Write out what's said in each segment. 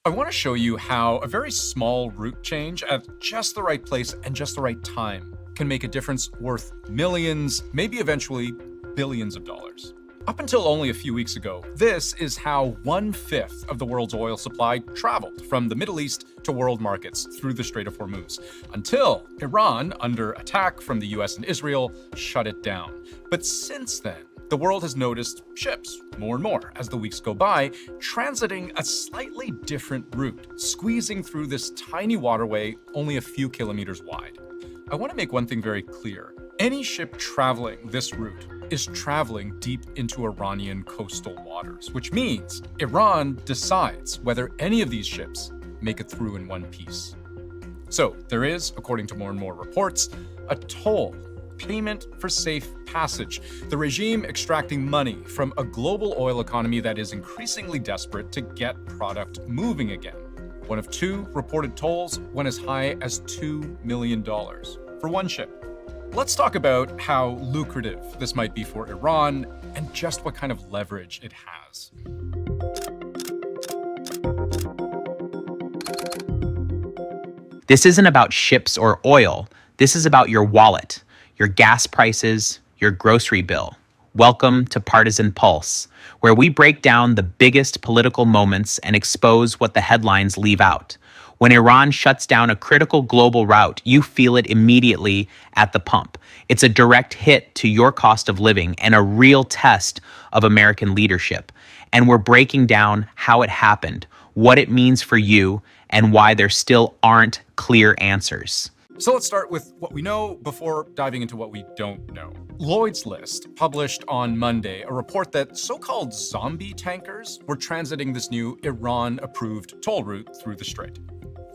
I want to show you how a very small route change at just the right place and just the right time can make a difference worth millions, maybe eventually billions of dollars. Up until only a few weeks ago, this is how 1/5 of the world's oil supply traveled from the Middle East to world markets through the Strait of Hormuz, until Iran, under attack from the US and Israel, shut it down. But since then, the world has noticed ships, more and more as the weeks go by, transiting a slightly different route, squeezing through this tiny waterway only a few kilometers wide. I want to make one thing very clear. Any ship traveling this route is traveling deep into Iranian coastal waters, which means Iran decides whether any of these ships make it through in one piece. So there is, according to more and more reports, a toll, payment for safe passage, the regime extracting money from a global oil economy that is increasingly desperate to get product moving again. One of two reported tolls went as high as $2 million for one ship. Let's talk about how lucrative this might be for Iran and just what kind of leverage it has. This isn't about ships or oil. This is about your wallet, your gas prices, your grocery bill. Welcome to Partisan Pulse, where we break down the biggest political moments and expose what the headlines leave out. When Iran shuts down a critical global route, you feel it immediately at the pump. It's a direct hit to your cost of living and a real test of American leadership. And we're breaking down how it happened, what it means for you, and why there still aren't clear answers. So let's start with what we know before diving into what we don't know. Lloyd's List published on Monday a report that so-called zombie tankers were transiting this new Iran-approved toll route through the strait.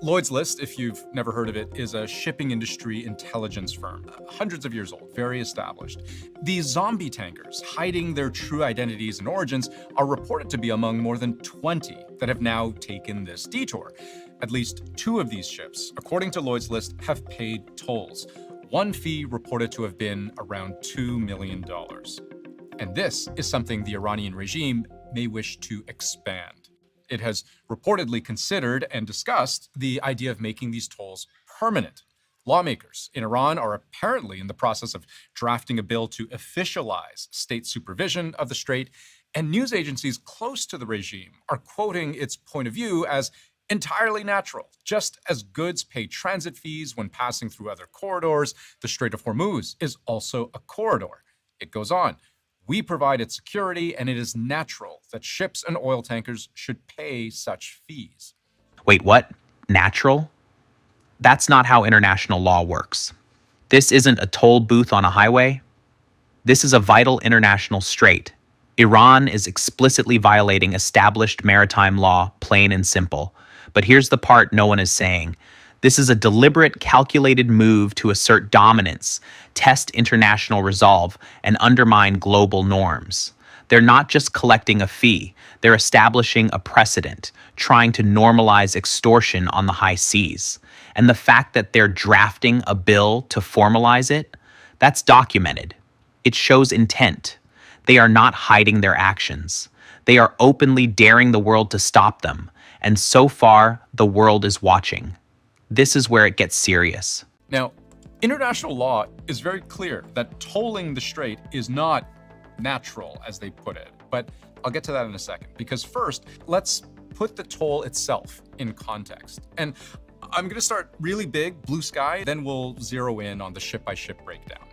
Lloyd's List, if you've never heard of it, is a shipping industry intelligence firm, hundreds of years old, very established. These zombie tankers, hiding their true identities and origins, are reported to be among more than 20 that have now taken this detour. At least two of these ships, according to Lloyd's List, have paid tolls. One fee reported to have been around $2 million. And this is something the Iranian regime may wish to expand. It has reportedly considered and discussed the idea of making these tolls permanent. Lawmakers in Iran are apparently in the process of drafting a bill to officialize state supervision of the strait, and news agencies close to the regime are quoting its point of view as entirely natural. Just as goods pay transit fees when passing through other corridors, the Strait of Hormuz is also a corridor. It goes on. We provide its security, and it is natural that ships and oil tankers should pay such fees. Wait, what? Natural? That's not how international law works. This isn't a toll booth on a highway. This is a vital international strait. Iran is explicitly violating established maritime law, plain and simple. But here's the part no one is saying. This is a deliberate, calculated move to assert dominance, test international resolve, and undermine global norms. They're not just collecting a fee, they're establishing a precedent, trying to normalize extortion on the high seas. And the fact that they're drafting a bill to formalize it, that's documented. It shows intent. They are not hiding their actions. They are openly daring the world to stop them. And so far, the world is watching. This is where it gets serious. Now, international law is very clear that tolling the strait is not natural, as they put it. But I'll get to that in a second, because first, let's put the toll itself in context. And I'm going to start really big, blue sky, then we'll zero in on the ship-by-ship breakdown.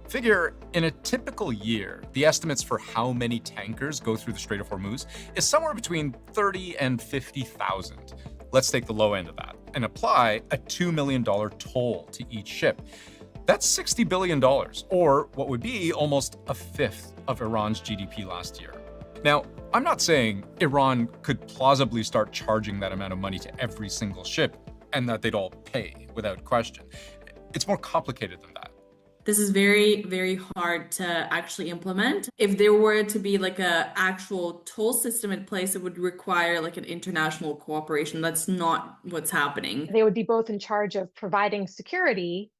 Figure, in a typical year, the estimates for how many tankers go through the Strait of Hormuz is somewhere between 30 and 50,000. Let's take the low end of that and apply a $2 million toll to each ship. That's $60 billion, or what would be almost a fifth of Iran's GDP last year. Now, I'm not saying Iran could plausibly start charging that amount of money to every single ship and that they'd all pay without question. It's more complicated than that. This is very, very hard to actually implement. If there were to be like a actual toll system in place, it would require like an international cooperation. That's not what's happening. They would be both in charge of providing security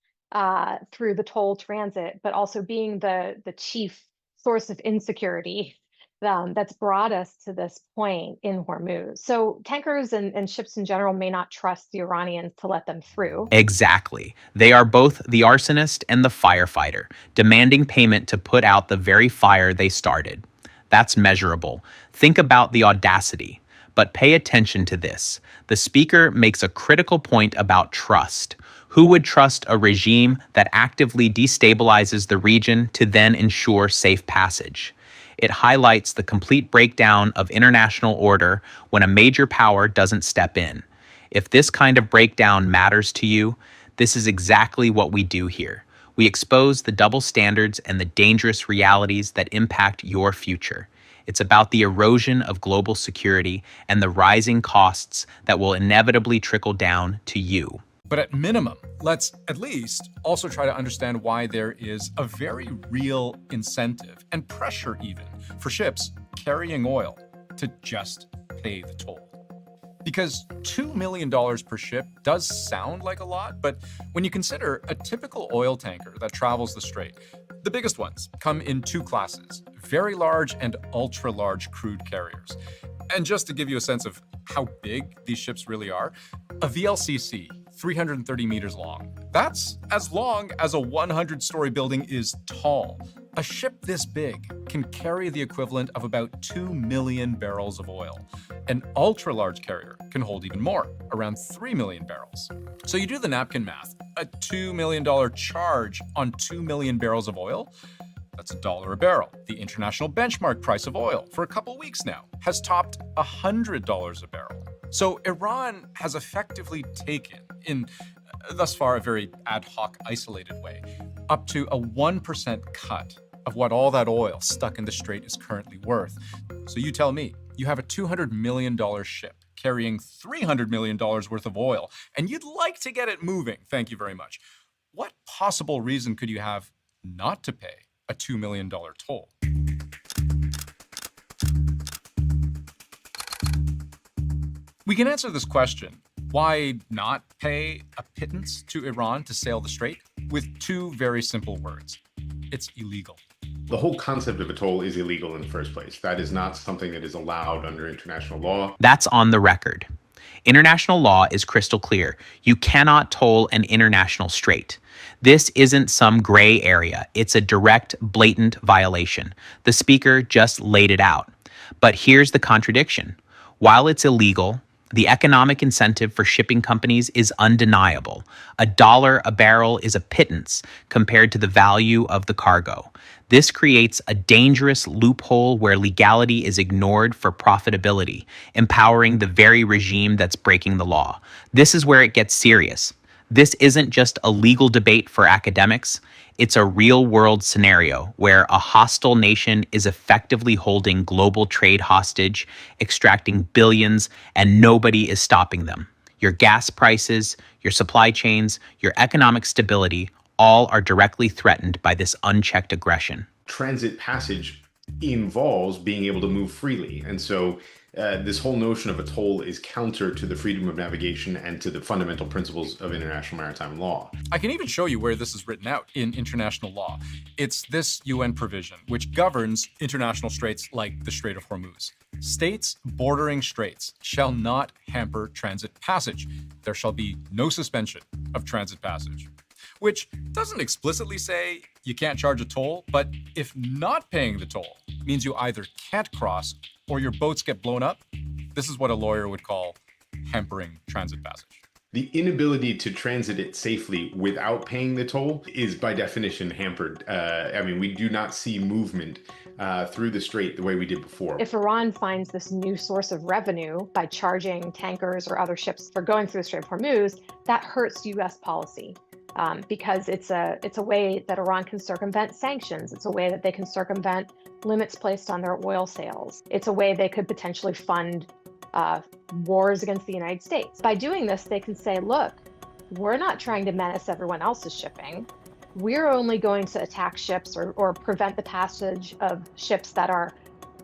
through the toll transit, but also being the chief source of insecurity that's brought us to this point in Hormuz. So tankers and ships in general may not trust the Iranians to let them through. Exactly. They are both the arsonist and the firefighter, demanding payment to put out the very fire they started. That's measurable. Think about the audacity. But pay attention to this. The speaker makes a critical point about trust. Who would trust a regime that actively destabilizes the region to then ensure safe passage? It highlights the complete breakdown of international order when a major power doesn't step in. If this kind of breakdown matters to you, this is exactly what we do here. We expose the double standards and the dangerous realities that impact your future. It's about the erosion of global security and the rising costs that will inevitably trickle down to you. But at minimum, let's at least also try to understand why there is a very real incentive and pressure even for ships carrying oil to just pay the toll. Because $2 million per ship does sound like a lot, but when you consider a typical oil tanker that travels the strait, the biggest ones come in two classes, very large and ultra-large crude carriers. And just to give you a sense of how big these ships really are, a VLCC, 330 meters long. That's as long as a 100-story building is tall. A ship this big can carry the equivalent of about 2 million barrels of oil. An ultra-large carrier can hold even more, around 3 million barrels. So you do the napkin math, a $2 million charge on 2 million barrels of oil, that's $1 a barrel. The international benchmark price of oil for a couple weeks now has topped $100 a barrel. So Iran has effectively taken, in thus far a very ad hoc, isolated way, up to a 1% cut of what all that oil stuck in the strait is currently worth. So you tell me, you have a $200 million ship carrying $300 million worth of oil, and you'd like to get it moving, thank you very much. What possible reason could you have not to pay a $2 million toll? We can answer this question, why not pay a pittance to Iran to sail the strait, with two very simple words. It's illegal. The whole concept of a toll is illegal in the first place. That is not something that is allowed under international law. That's on the record. International law is crystal clear. You cannot toll an international strait. This isn't some gray area. It's a direct, blatant violation. The speaker just laid it out. But here's the contradiction. While it's illegal, the economic incentive for shipping companies is undeniable. $1 a barrel is a pittance compared to the value of the cargo. This creates a dangerous loophole where legality is ignored for profitability, empowering the very regime that's breaking the law. This is where it gets serious. This isn't just a legal debate for academics. It's a real-world scenario where a hostile nation is effectively holding global trade hostage, extracting billions, and nobody is stopping them. Your gas prices, your supply chains, your economic stability, all are directly threatened by this unchecked aggression. Transit passage involves being able to move freely. And so this whole notion of a toll is counter to the freedom of navigation and to the fundamental principles of international maritime law. I can even show you where this is written out in international law. It's this UN provision, which governs international straits like the Strait of Hormuz. States bordering straits shall not hamper transit passage. There shall be no suspension of transit passage. Which doesn't explicitly say you can't charge a toll, but if not paying the toll means you either can't cross or your boats get blown up, this is what a lawyer would call hampering transit passage. The inability to transit it safely without paying the toll is by definition hampered. We do not see movement through the strait the way we did before. If Iran finds this new source of revenue by charging tankers or other ships for going through the Strait of Hormuz, that hurts U.S. policy. Because it's a way that Iran can circumvent sanctions. It's a way that they can circumvent limits placed on their oil sales. It's a way they could potentially fund wars against the United States. By doing this, they can say, look, we're not trying to menace everyone else's shipping. We're only going to attack ships or prevent the passage of ships that are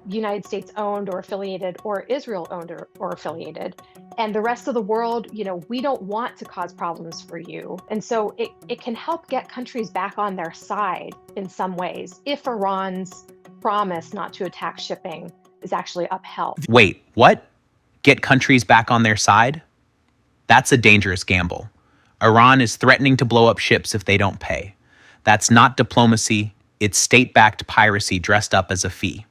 United States owned or affiliated or Israel owned or affiliated. And the rest of the world, we don't want to cause problems for you. And so it can help get countries back on their side in some ways if Iran's promise not to attack shipping is actually upheld. Wait, what? Get countries back on their side? That's a dangerous gamble. Iran is threatening to blow up ships if they don't pay. That's not diplomacy, it's state-backed piracy dressed up as a fee.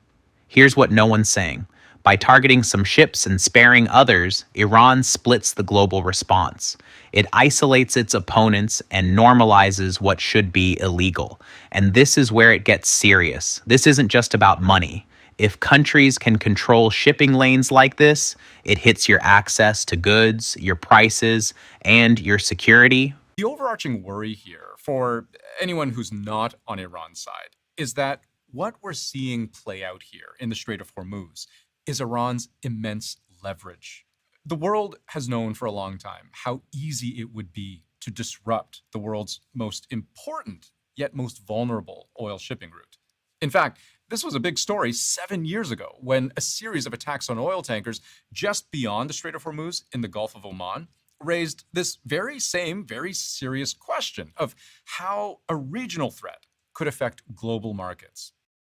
Here's what no one's saying. By targeting some ships and sparing others, Iran splits the global response. It isolates its opponents and normalizes what should be illegal. And this is where it gets serious. This isn't just about money. If countries can control shipping lanes like this, it hits your access to goods, your prices, and your security. The overarching worry here for anyone who's not on Iran's side is that what we're seeing play out here in the Strait of Hormuz is Iran's immense leverage. The world has known for a long time how easy it would be to disrupt the world's most important yet most vulnerable oil shipping route. In fact, this was a big story 7 years ago when a series of attacks on oil tankers just beyond the Strait of Hormuz in the Gulf of Oman raised this very serious question of how a regional threat could affect global markets.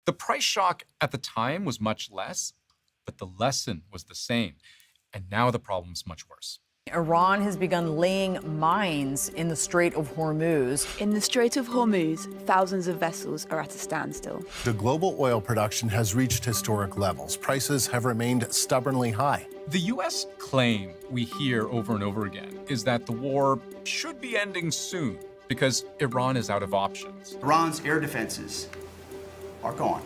The price shock at the time was much less, but the lesson was the same. And now the problem's much worse. Iran has begun laying mines in the Strait of Hormuz. In the Strait of Hormuz, thousands of vessels are at a standstill. The global oil production has reached historic levels. Prices have remained stubbornly high. The U.S. claim we hear over and over again is that the war should be ending soon because Iran is out of options. Iran's air defenses are gone.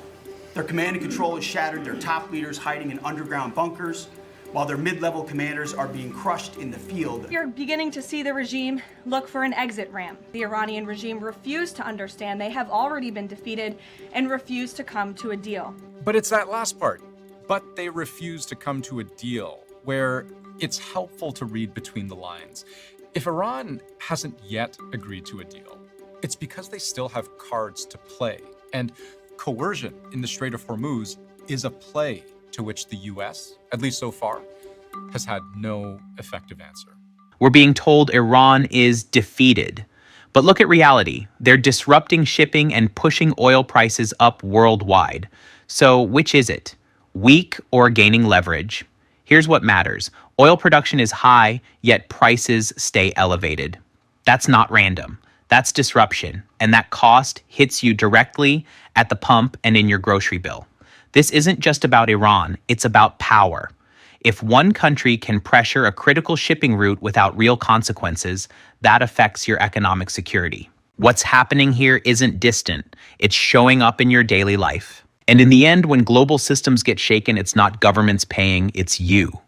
Their command and control is shattered, their top leaders hiding in underground bunkers, while their mid-level commanders are being crushed in the field. You're beginning to see the regime look for an exit ramp. The Iranian regime refused to understand they have already been defeated and refused to come to a deal. But it's that last part. But they refuse to come to a deal, where it's helpful to read between the lines. If Iran hasn't yet agreed to a deal, it's because they still have cards to play. And coercion in the Strait of Hormuz is a play to which the U.S., at least so far, has had no effective answer. We're being told Iran is defeated. But look at reality. They're disrupting shipping and pushing oil prices up worldwide. So which is it? Weak or gaining leverage? Here's what matters. Oil production is high, yet prices stay elevated. That's not random. That's disruption. And that cost hits you directly at the pump and in your grocery bill. This isn't just about Iran, it's about power. If one country can pressure a critical shipping route without real consequences, that affects your economic security. What's happening here isn't distant, it's showing up in your daily life. And in the end, when global systems get shaken, it's not governments paying, it's you.